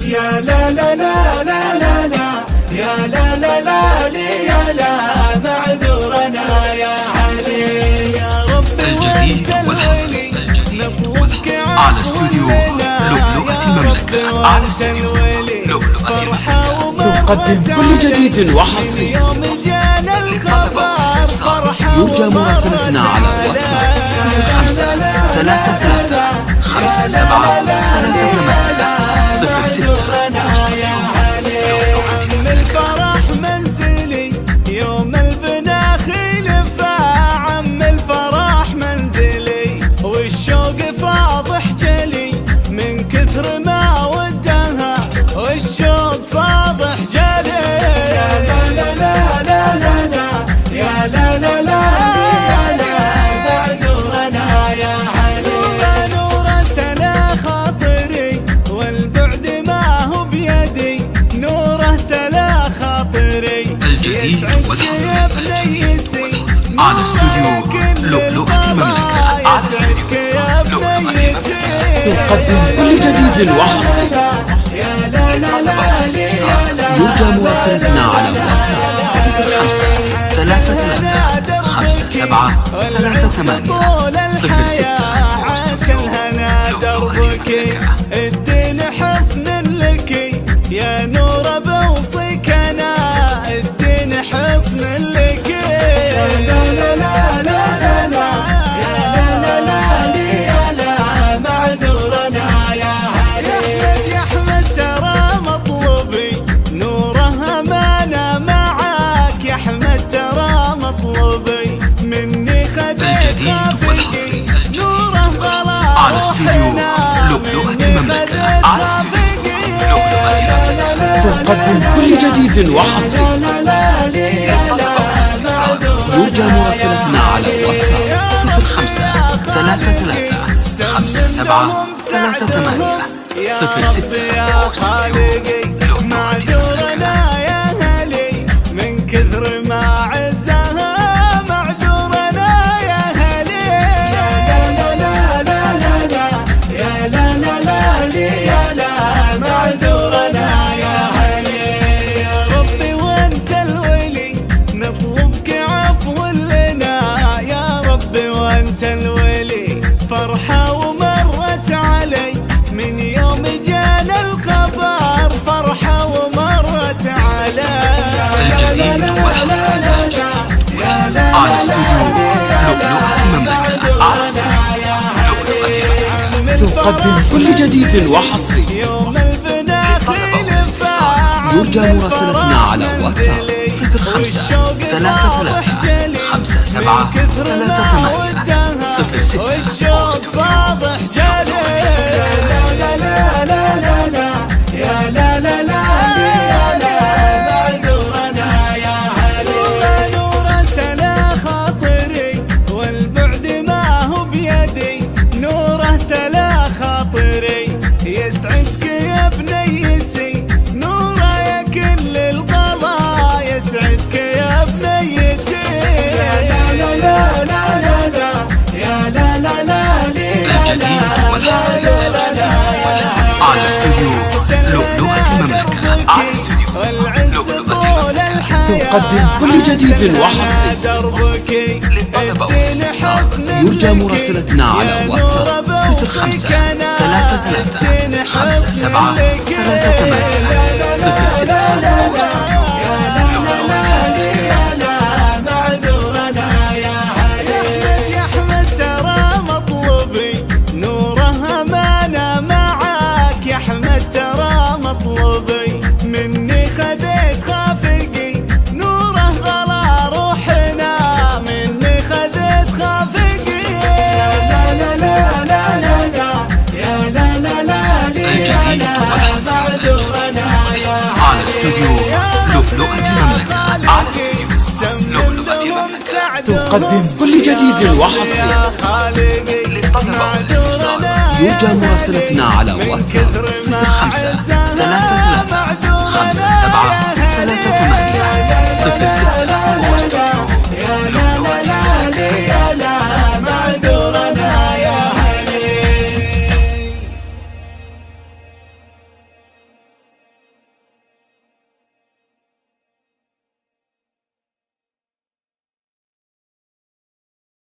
يا لا لا لا لا لا لا يا لا لا لا لي يا لا معذورنا يا علي يا رب الجديد والحصري على استوديو لؤلؤة المملكة. على استوديو لؤلؤة المملكة تقدم كل جديد وحصري. يرجى مراسلتنا على واتساب 05-37-38-06. الفرح منزلي يوم البنا خلفا عم الفرح منزلي والشوق فاضح جلي من كثر ما ودها والشوق فاضح جلي يا لا لا لا لا لا يا لا لا لا يا لا معذورنا يا علي نورة لا خاطري والبعد ما هو بيدي نوره سلا خاطري الجديد والحصري على استوديو لؤلؤة المملكة. على استوديو لؤلؤة المملكة تقدم كل جديد وحصري. يرجى مراسلتنا على واتساب 05-37-38-06. الدين حسن لك يا نور بوصيك انا الدين حسن لك يا لا لا لا لا لا يا لا لا لا يا لا معذورنا يا علي يا احمد ترى مطلوبي نوره امانه معاك يا احمد ترى مطلوبي مني الجديد والحصري نوره غلا على استوديو لؤلؤة المملكة. على استوديو لؤلؤة المملكة تقدم كل جديد وحصري. يرجى مراسلتنا على واتساب 05-33-57-38-06. معذورنا يا هلي من كثر ما عزها معذورنا يا هلي يا لا لا لا لا لا يا لا لا لا يا لا معذورنا يا هلي يا ربي وانت الولي نطلبك عفو لنا يا ربي وانت الولي فرحة ومرت علي من يوم جانا الخبر فرحة ومرت علي الجديد والحصري على استوديو لؤلؤة المملكة. على استوديو لؤلؤة المملكة تقدم كل جديد وحصري. يوم البنا خلفا يرجى مراسلتنا على واتساب 05-33-57-38-06. والشوق فاضح جلي لا لا لا لا لا يا لا لا لا يا لا معذورنا يا علي نورة لا خاطري والبعد ما هو بيدي نوره سلا خاطري يسعدك يا بنيتي نوره يا كل الغلا يسعدك يا بنيتي يا لا لا لا لا لا يا لا لا لا الجديد والحصري على استوديو لؤلؤة المملكة. على استوديو لؤلؤة المملكة تقدم كل جديد وحصري. يرجى مراسلتنا على واتساب 05-33-57-38-06. يا احمد ترى مطلوبي نوره امانه معاك يا احمد ترى مطلوبي مني خذيت خافقي نوره غلا روحنا مني خذيت خافقي يا لا لا لا لا لا يا لا لا لا الجديد والحصري على استوديو لؤلؤة المملكة. على استوديو لؤلؤة المملكة تقدم كل جديد وحصري. يرجى مراسلتنا على واتساب 05-33-57-38-06.